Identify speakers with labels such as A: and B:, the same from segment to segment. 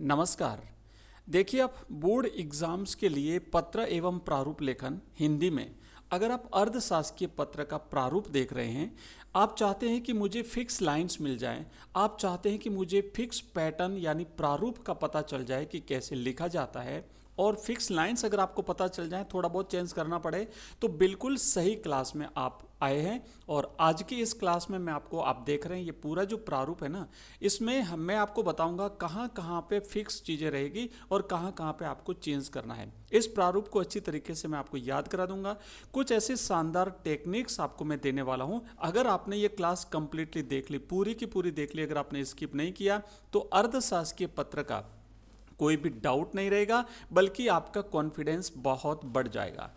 A: नमस्कार। देखिए, आप बोर्ड एग्जाम्स के लिए पत्र एवं प्रारूप लेखन हिंदी में अगर आप अर्धशासकीय पत्र का प्रारूप देख रहे हैं, आप चाहते हैं कि मुझे फिक्स लाइंस मिल जाएं, आप चाहते हैं कि मुझे फिक्स पैटर्न यानी प्रारूप का पता चल जाए कि कैसे लिखा जाता है, और फिक्स लाइंस अगर आपको पता चल जाए, थोड़ा बहुत चेंज करना पड़े, तो बिल्कुल सही क्लास में आप आए हैं। और आज की इस क्लास में मैं आपको, आप देख रहे हैं ये पूरा जो प्रारूप है ना, इसमें मैं आपको बताऊंगा कहाँ कहाँ पे फिक्स चीज़ें रहेगी और कहाँ कहाँ पे आपको चेंज करना है। इस प्रारूप को अच्छी तरीके से मैं आपको याद करा दूंगा। कुछ ऐसे शानदार टेक्निक्स आपको मैं देने वाला हूँ। अगर आपने ये क्लास कंप्लीटली देख ली, पूरी की पूरी देख ली, अगर आपने स्किप नहीं किया, तो अर्धशासकीय पत्र का कोई भी डाउट नहीं रहेगा, बल्कि आपका कॉन्फिडेंस बहुत बढ़ जाएगा।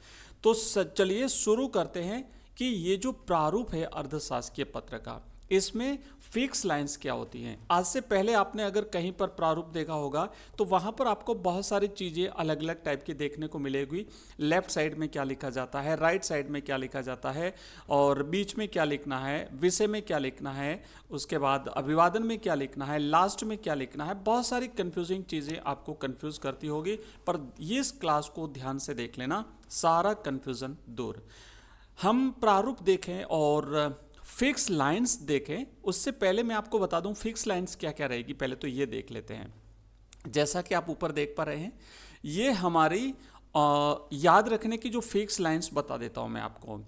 A: तो चलिए शुरू करते हैं कि ये जो प्रारूप है अर्धशासकीय पत्र का, इसमें फिक्स लाइंस क्या होती हैं। आज से पहले आपने अगर कहीं पर प्रारूप देखा होगा तो वहाँ पर आपको बहुत सारी चीज़ें अलग अलग टाइप की देखने को मिलेगी। लेफ्ट साइड में क्या लिखा जाता है, राइट साइड में क्या लिखा जाता है, और बीच में क्या लिखना है, विषय में क्या लिखना है, उसके बाद अभिवादन में क्या लिखना है, लास्ट में क्या लिखना है। बहुत सारी कंफ्यूजिंग चीज़ें आपको कंफ्यूज करती होगी, पर ये इस क्लास को ध्यान से देख लेना, सारा कंफ्यूजन दूर। हम प्रारूप देखें और फिक्स लाइंस देखें, उससे पहले मैं आपको बता दूं फिक्स लाइंस क्या क्या रहेगी। पहले तो ये देख लेते हैं। जैसा कि आप ऊपर देख पा रहे हैं, ये हमारी याद रखने की जो फिक्स लाइंस बता देता हूं मैं आपको।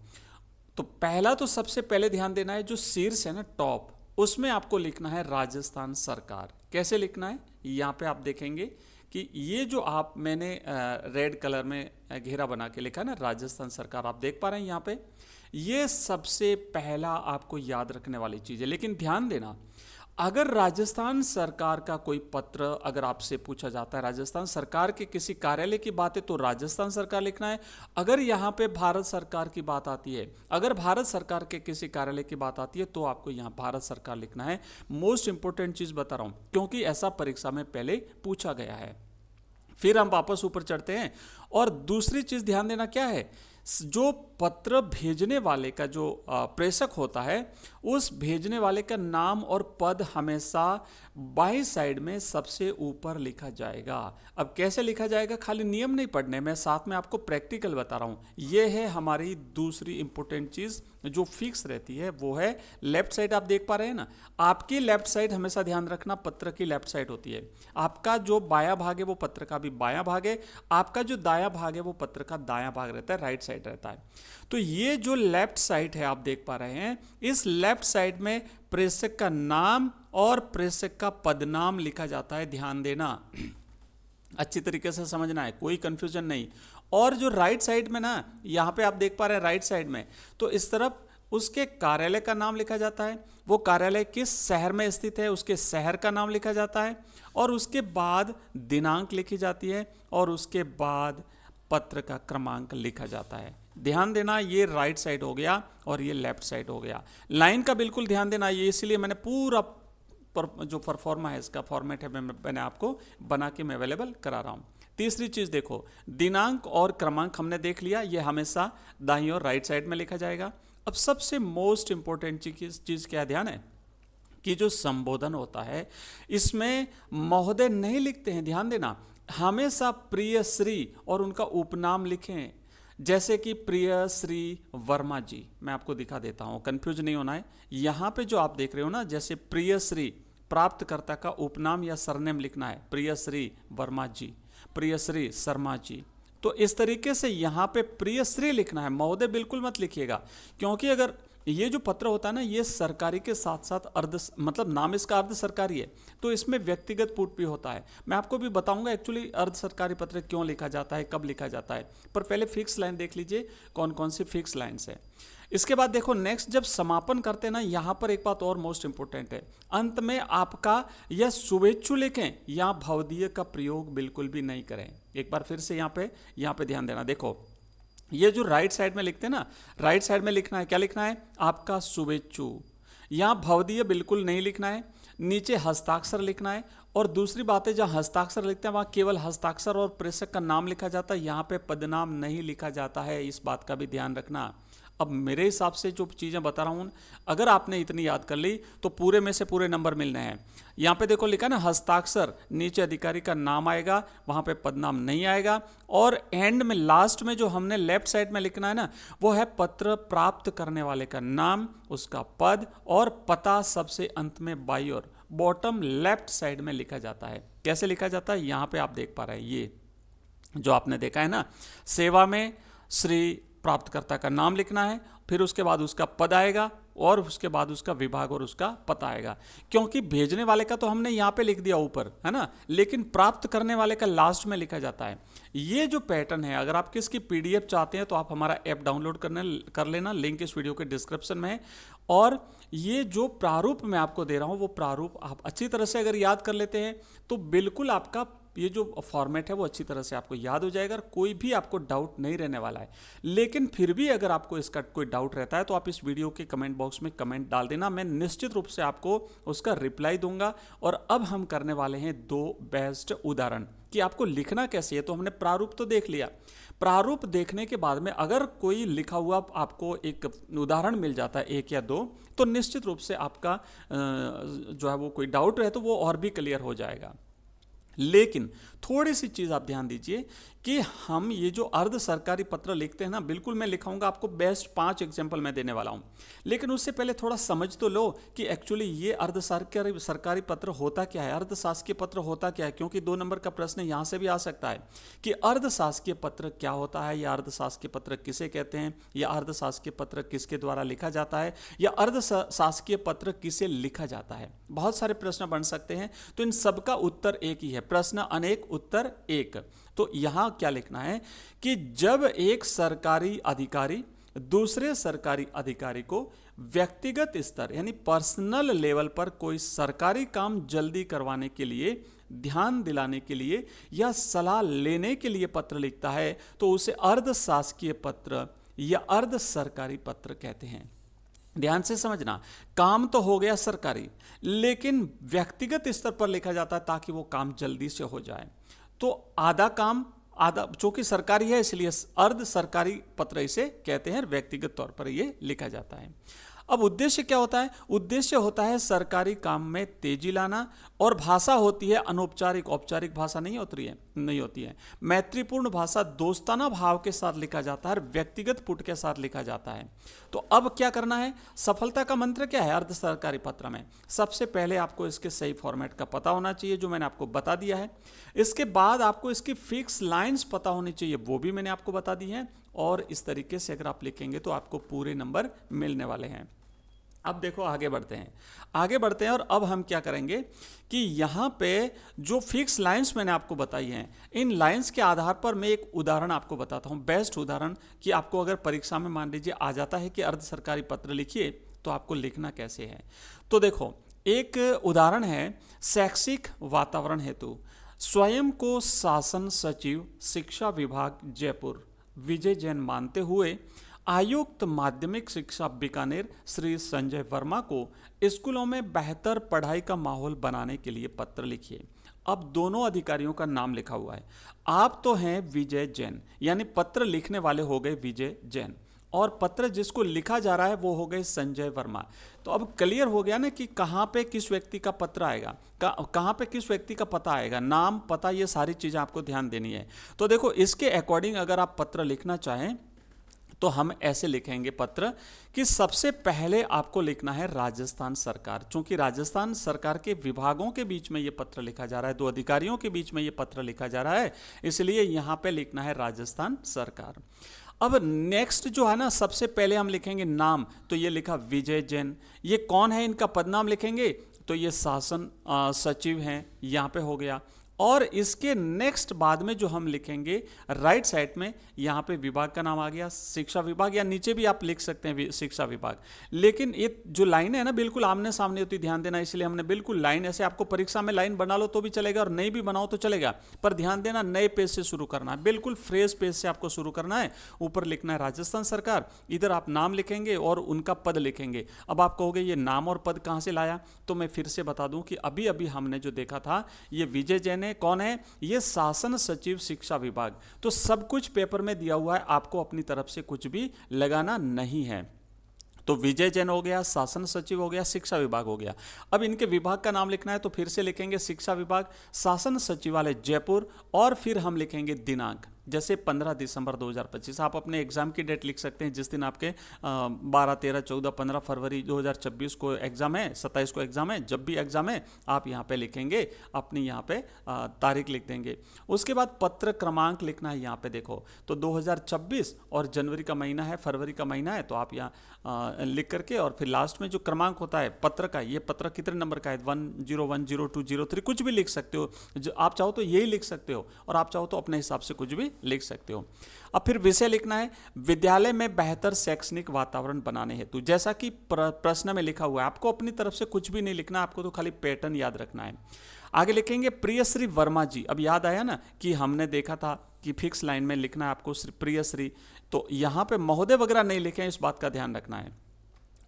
A: तो पहला तो सबसे पहले ध्यान देना है, जो शीर्ष है ना, टॉप, उसमें आपको लिखना है राजस्थान सरकार। कैसे लिखना है, यहाँ पे आप देखेंगे कि ये जो आप मैंने रेड कलर में घेरा बना के लिखा है ना, राजस्थान सरकार, आप देख पा रहे हैं यहाँ पे। ये सबसे पहला आपको याद रखने वाली चीज़ है। लेकिन ध्यान देना, अगर राजस्थान सरकार का कोई पत्र अगर आपसे पूछा जाता है, राजस्थान सरकार के किसी कार्यालय की बात है, तो राजस्थान सरकार लिखना है। अगर यहाँ पे भारत सरकार की बात आती है, अगर भारत सरकार के किसी कार्यालय की बात आती है, तो आपको यहाँ भारत सरकार लिखना है। मोस्ट इंपोर्टेंट चीज़ बता रहा हूँ, क्योंकि ऐसा परीक्षा में पहले पूछा गया है। फिर हम वापस ऊपर चढ़ते हैं, और दूसरी चीज़ ध्यान देना क्या है, जो पत्र भेजने वाले का जो प्रेषक होता है, उस भेजने वाले का नाम और पद हमेशा बाई साइड में सबसे ऊपर लिखा जाएगा। अब कैसे लिखा जाएगा, खाली नियम नहीं पढ़ने, मैं साथ में आपको प्रैक्टिकल बता रहा हूँ। ये है हमारी दूसरी इंपॉर्टेंट चीज़ जो फिक्स रहती है, वो है लेफ्ट साइड। आप देख पा रहे हैं ना, आपकी लेफ्ट साइड हमेशा ध्यान रखना पत्र की लेफ्ट साइड होती है। आपका जो बायां भाग है वो पत्र का भी बायां भाग है, आपका जो दायां भाग है वो पत्र का दायां भाग रहता है, राइट साइड रहता है। तो ये जो लेफ्ट साइड है आप देख पा रहे हैं, इस लेफ्ट साइड में प्रेषक का नाम और प्रेषक का पदनाम लिखा जाता है। ध्यान देना, अच्छी तरीके से समझना है, कोई कंफ्यूजन नहीं। और जो राइट साइड में ना, यहाँ पे आप देख पा रहे हैं राइट साइड में, तो इस तरफ उसके कार्यालय का नाम लिखा जाता है, वो कार्यालय किस शहर में स्थित है उसके शहर का नाम लिखा जाता है, और उसके बाद दिनांक लिखी जाती है, और उसके बाद पत्र का क्रमांक लिखा जाता है। ध्यान देना, ये राइट साइड हो गया और ये लेफ्ट साइड हो गया। लाइन का बिल्कुल ध्यान देना, ये इसलिए मैंने पूरा जो परफॉर्मा है, इसका फॉर्मेट है, मैंने आपको बना के मैं अवेलेबल करा रहा हूँ। तीसरी चीज़ देखो, दिनांक और क्रमांक हमने देख लिया, ये हमेशा दाईं और राइट साइड में लिखा जाएगा। अब सबसे मोस्ट इंपॉर्टेंट चीज़ क्या ध्यान है कि जो संबोधन होता है, इसमें महोदय नहीं लिखते हैं। ध्यान देना, हमेशा प्रिय श्री और उनका उपनाम लिखें, जैसे कि प्रिय श्री वर्मा जी। मैं आपको दिखा देता हूँ, कंफ्यूज नहीं होना है। यहाँ पे जो आप देख रहे हो ना, जैसे प्रिय श्री, प्राप्तकर्ता का उपनाम या सरनेम लिखना है, प्रिय श्री वर्मा जी, प्रिय श्री शर्मा जी। तो इस तरीके से यहाँ पे प्रिय श्री लिखना है, महोदय बिल्कुल मत लिखिएगा, क्योंकि अगर ये जो पत्र होता है ना, ये सरकारी के साथ साथ मतलब नाम इसका अर्ध सरकारी है, तो इसमें व्यक्तिगत पुट भी होता है। मैं आपको भी बताऊंगा एक्चुअली अर्ध सरकारी पत्र क्यों लिखा जाता है, कब लिखा जाता है। पर पहले फिक्स लाइन देख लीजिए, कौन कौन सी फिक्स लाइन्स है। इसके बाद देखो नेक्स्ट, जब समापन करते हैं ना, यहाँ पर एक बात और मोस्ट इंपोर्टेंट है, अंत में आपका यह शुभेच्छु लिखें, यहाँ भवदीय का प्रयोग बिल्कुल भी नहीं करें। एक बार फिर से यहाँ पे ध्यान देना। देखो, ये जो राइट साइड में लिखते हैं ना, राइट साइड में लिखना है, क्या लिखना है, आपका शुभेच्छु। यहाँ भवदीय बिल्कुल नहीं लिखना है, नीचे हस्ताक्षर लिखना है। और दूसरी बात है, जहाँ हस्ताक्षर लिखते हैं वहाँ केवल हस्ताक्षर और प्रेषक का नाम लिखा जाता है, यहाँ पे पदनाम नहीं लिखा जाता है, इस बात का भी ध्यान रखना। अब मेरे हिसाब से जो चीज़ें बता रहा हूँ, अगर आपने इतनी याद कर ली तो पूरे में से पूरे नंबर मिलने हैं। यहाँ पे देखो लिखा ना हस्ताक्षर, नीचे अधिकारी का नाम आएगा, वहाँ पे पदनाम नहीं आएगा, और एंड में लास्ट में जो हमने लेफ्ट साइड में लिखना है ना, वो है पत्र प्राप्त करने वाले का नाम, उसका पद और पता सबसे अंत में बाई और बॉटम लेफ्ट साइड में लिखा जाता है। कैसे लिखा जाता है यहाँ पे आप देख पा रहे हैं, ये जो आपने देखा है ना, सेवा में श्री प्राप्तकर्ता का नाम लिखना है, फिर उसके बाद उसका पद आएगा और उसके बाद उसका विभाग और उसका पता आएगा। क्योंकि भेजने वाले का तो हमने यहाँ पे लिख दिया ऊपर, है ना, लेकिन प्राप्त करने वाले का लास्ट में लिखा जाता है। ये जो पैटर्न है, अगर आप किसकी पीडीएफ चाहते हैं तो आप हमारा ऐप डाउनलोड कर लेना, लिंक इस वीडियो के डिस्क्रिप्शन में है। और ये जो प्रारूप मैं आपको दे रहा हूँ, वो प्रारूप आप अच्छी तरह से अगर याद कर लेते हैं तो बिल्कुल आपका ये जो फॉर्मेट है वो अच्छी तरह से आपको याद हो जाएगा और कोई भी आपको डाउट नहीं रहने वाला है। लेकिन फिर भी अगर आपको इसका कोई डाउट रहता है तो आप इस वीडियो के कमेंट बॉक्स में कमेंट डाल देना, मैं निश्चित रूप से आपको उसका रिप्लाई दूंगा। और अब हम करने वाले हैं 2 बेस्ट उदाहरण कि आपको लिखना कैसे है। तो हमने प्रारूप तो देख लिया, प्रारूप देखने के बाद में अगर कोई लिखा हुआ आपको एक उदाहरण मिल जाता है 1 या 2, तो निश्चित रूप से आपका जो है वो कोई डाउट रहे तो वो और भी क्लियर हो जाएगा। लेकिन थोड़ी सी चीज़ आप ध्यान दीजिए कि हम ये जो अर्ध सरकारी पत्र लिखते हैं ना, बिल्कुल मैं लिखाऊंगा आपको बेस्ट 5 एग्जाम्पल मैं देने वाला हूँ, लेकिन उससे पहले थोड़ा समझ तो लो कि एक्चुअली ये अर्ध सरकारी पत्र होता क्या है, अर्ध शासकीय पत्र होता क्या है। क्योंकि 2 नंबर का प्रश्न यहाँ से भी आ सकता है कि अर्ध शासकीय पत्र क्या होता है, या अर्ध शासकीय पत्र किसे कहते हैं, या अर्ध शासकीय पत्र किसके द्वारा लिखा जाता है, या अर्ध शासकीय पत्र किसे लिखा जाता है। बहुत सारे प्रश्न बन सकते हैं, तो इन सबका उत्तर एक ही है, प्रश्न अनेक उत्तर एक। तो यहां क्या लिखना है कि जब एक सरकारी अधिकारी दूसरे सरकारी अधिकारी को व्यक्तिगत स्तर यानी पर्सनल लेवल पर कोई सरकारी काम जल्दी करवाने के लिए, ध्यान दिलाने के लिए या सलाह लेने के लिए पत्र लिखता है तो उसे अर्ध शासकीय पत्र या अर्ध सरकारी पत्र कहते हैं। ध्यान से समझना, काम तो हो गया सरकारी, लेकिन व्यक्तिगत स्तर पर लिखा जाता है ताकि वो काम जल्दी से हो जाए। तो आधा काम, आधा चूंकि सरकारी है इसलिए अर्ध सरकारी पत्र इसे कहते हैं, व्यक्तिगत तौर पर ये लिखा जाता है। अब उद्देश्य क्या होता है? उद्देश्य होता है सरकारी काम में तेजी लाना, और भाषा होती है अनौपचारिक, औपचारिक भाषा नहीं होती है। मैत्रीपूर्ण भाषा दोस्ताना भाव के साथ लिखा जाता है, व्यक्तिगत पुट के साथ लिखा जाता है। तो अब क्या करना है? सफलता का मंत्र क्या है अर्ध सरकारी पत्र में? सबसे पहले आपको इसके सही फॉर्मेट का पता होना चाहिए, जो मैंने आपको बता दिया है। इसके बाद आपको इसकी फिक्स लाइन्स पता होनी चाहिए, वो भी मैंने आपको बता दी है। और इस तरीके से अगर आप लिखेंगे तो आपको पूरे नंबर मिलने वाले हैं। अब देखो आगे बढ़ते हैं और अब हम क्या करेंगे कि यहाँ पे जो फिक्स लाइंस मैंने आपको बताई हैं, इन लाइंस के आधार पर मैं एक उदाहरण आपको बताता हूँ, बेस्ट उदाहरण, कि आपको अगर परीक्षा में मान लीजिए आ जाता है कि अर्ध सरकारी पत्र लिखिए तो आपको लिखना कैसे है। तो देखो एक उदाहरण है, शैक्षिक वातावरण हेतु स्वयं को शासन सचिव शिक्षा विभाग जयपुर विजय जैन मानते हुए आयुक्त माध्यमिक शिक्षा बीकानेर श्री संजय वर्मा को स्कूलों में बेहतर पढ़ाई का माहौल बनाने के लिए पत्र लिखिए। अब दोनों अधिकारियों का नाम लिखा हुआ है। आप तो हैं विजय जैन, यानी पत्र लिखने वाले हो गए विजय जैन, और पत्र जिसको लिखा जा रहा है वो हो गए संजय वर्मा। तो अब क्लियर हो गया ना कि कहाँ पे किस व्यक्ति का पत्र आएगा, कहाँ पे किस व्यक्ति का पता आएगा, नाम, पता, ये सारी चीज़ें आपको ध्यान देनी है। तो देखो इसके अकॉर्डिंग अगर आप पत्र लिखना चाहें तो हम ऐसे लिखेंगे पत्र कि सबसे पहले आपको लिखना है राजस्थान सरकार। चूंकि राजस्थान सरकार के विभागों के बीच में ये पत्र लिखा जा रहा है, 2 अधिकारियों के बीच में ये पत्र लिखा जा रहा है, इसलिए यहाँ पे लिखना है राजस्थान सरकार। अब नेक्स्ट जो है ना, सबसे पहले हम लिखेंगे नाम, तो ये लिखा विजय जैन। ये कौन है, इनका पदनाम लिखेंगे, तो ये शासन सचिव हैं, यहाँ पे हो गया। और इसके नेक्स्ट बाद में जो हम लिखेंगे राइट साइड में, यहाँ पे विभाग का नाम आ गया शिक्षा विभाग, या नीचे भी आप लिख सकते हैं शिक्षा विभाग। लेकिन ये जो लाइन है ना बिल्कुल आमने सामने होती, ध्यान देना, इसलिए हमने बिल्कुल लाइन, ऐसे आपको परीक्षा में लाइन बना लो तो भी चलेगा और नहीं भी बनाओ तो चलेगा, पर ध्यान देना नए पेज से शुरू करना है, बिल्कुल फ्रेश पेज से आपको शुरू करना है। ऊपर लिखना है राजस्थान सरकार, इधर आप नाम लिखेंगे और उनका पद लिखेंगे। अब आप कहोगे ये नाम और पद कहाँ से लाया, तो मैं फिर से बता दूं कि अभी अभी हमने जो देखा था ये विजय जैन हैं। कौन है ये? शासन सचिव शिक्षा विभाग। तो सब कुछ पेपर में दिया हुआ है, आपको अपनी तरफ से कुछ भी लगाना नहीं है। तो विजय जैन हो गया, शासन सचिव हो गया, शिक्षा विभाग हो गया। अब इनके विभाग का नाम लिखना है तो फिर से लिखेंगे शिक्षा विभाग, शासन सचिवालय जयपुर, और फिर हम लिखेंगे दिनांक, जैसे 15 दिसंबर 2025। आप अपने एग्जाम की डेट लिख सकते हैं, जिस दिन आपके 12, 13, 14, 15 फरवरी 2026 को एग्जाम है, 27 को एग्जाम है। जब भी एग्जाम है आप यहाँ पे लिखेंगे, अपनी यहाँ पे तारीख लिख देंगे। उसके बाद पत्र क्रमांक लिखना है यहाँ पे, देखो तो 2026 और जनवरी का महीना है, फरवरी का महीना है, तो आप यहाँ लिख करके और फिर लास्ट में जो क्रमांक होता है पत्र का, ये पत्र कितने नंबर का है, 101, 02, 03, कुछ भी लिख सकते हो। जो आप चाहो तो यही लिख सकते हो, और आप चाहो तो अपने हिसाब से कुछ भी लिख सकते हो। अब फिर विषय लिखना है, विद्यालय में बेहतर शैक्षणिक वातावरण बनाने हेतु। जैसा कि प्रश्न में लिखा हुआ है, आपको अपनी तरफ से कुछ भी नहीं लिखना, आपको तो खाली पैटर्न याद रखना है। आगे लिखेंगे प्रियश्री वर्मा जी। अब याद आया ना कि हमने देखा था कि फिक्स लाइन में लिखना है आपको प्रियश्री, तो यहां पे महोदय वगैरह नहीं लिखे, इस बात का ध्यान रखना है।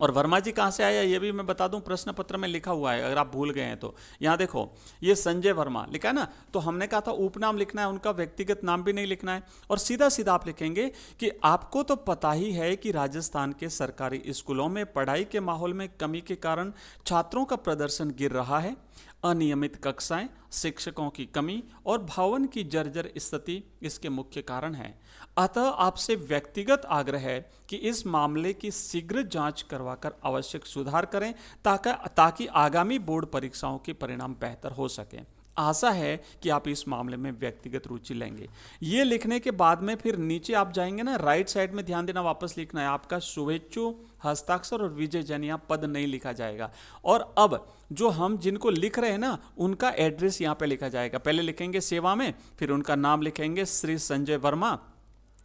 A: और वर्मा जी कहाँ से आया ये भी मैं बता दूं, प्रश्न पत्र में लिखा हुआ है, अगर आप भूल गए हैं तो। यहाँ देखो ये संजय वर्मा लिखा है ना, तो हमने कहा था उपनाम लिखना है, उनका व्यक्तिगत नाम भी नहीं लिखना है। और सीधा सीधा आप लिखेंगे कि आपको तो पता ही है कि राजस्थान के सरकारी स्कूलों में पढ़ाई के माहौल में कमी के कारण छात्रों का प्रदर्शन गिर रहा है। अनियमित कक्षाएं, शिक्षकों की कमी और भवन की जर्जर स्थिति इसके मुख्य कारण है। अतः आपसे व्यक्तिगत आग्रह है कि इस मामले की शीघ्र जांच करवाकर आवश्यक सुधार करें, ताकि आगामी बोर्ड परीक्षाओं के परिणाम बेहतर हो सकें। आशा है कि आप इस मामले में व्यक्तिगत रुचि लेंगे। ये लिखने के बाद में फिर नीचे आप जाएंगे ना, राइट साइड में ध्यान देना, वापस लिखना है आपका शुभेच्छु, हस्ताक्षर और विजय जैन, यहाँ पद नहीं लिखा जाएगा। और अब जो हम जिनको लिख रहे हैं ना, उनका एड्रेस यहाँ पे लिखा जाएगा। पहले लिखेंगे सेवा में, फिर उनका नाम लिखेंगे श्री संजय वर्मा,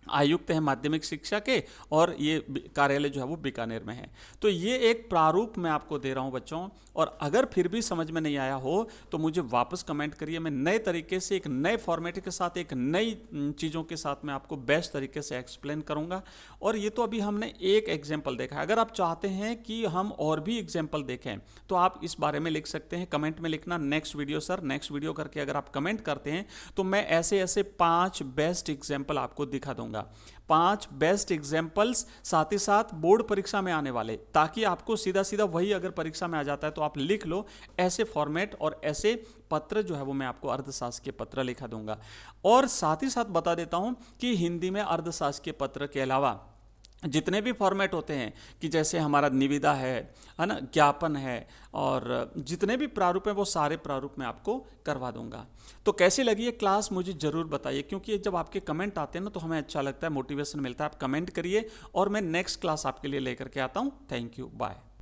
A: आयुक्त है माध्यमिक शिक्षा के, और ये कार्यालय जो है वो बीकानेर में है। तो ये एक प्रारूप मैं आपको दे रहा हूँ बच्चों, और अगर फिर भी समझ में नहीं आया हो तो मुझे वापस कमेंट करिए। मैं नए तरीके से, एक नए फॉर्मेट के साथ, एक नई चीज़ों के साथ मैं आपको बेस्ट तरीके से एक्सप्लेन करूँगा। और ये तो अभी हमने एक एग्जाम्पल देखा है, अगर आप चाहते हैं कि हम और भी एग्जाम्पल देखें तो आप इस बारे में लिख सकते हैं, कमेंट में लिखना next video sir, next video करके अगर आप कमेंट करते हैं तो मैं ऐसे ऐसे 5 बेस्ट एग्जाम्पल आपको दिखा दूंगा। 5 बेस्ट एग्जाम्पल्स, साथ ही साथ बोर्ड परीक्षा में आने वाले, ताकि आपको सीधा सीधा वही अगर परीक्षा में आ जाता है तो आप लिख लो। ऐसे फॉर्मेट और ऐसे पत्र जो है वो मैं आपको अर्थशास्त्र के पत्र लिखा दूंगा। और साथ ही साथ बता देता हूं कि हिंदी में अर्थशास्त्र के पत्र के अलावा जितने भी फॉर्मेट होते हैं, कि जैसे हमारा निविदा है ना, ज्ञापन है, और जितने भी प्रारूप हैं वो सारे प्रारूप मैं आपको करवा दूंगा। तो कैसी लगी ये क्लास मुझे ज़रूर बताइए, क्योंकि जब आपके कमेंट आते हैं ना तो हमें अच्छा लगता है, मोटिवेशन मिलता है। आप कमेंट करिए और मैं नेक्स्ट क्लास आपके लिए लेकर के आता हूँ। Thank you, bye.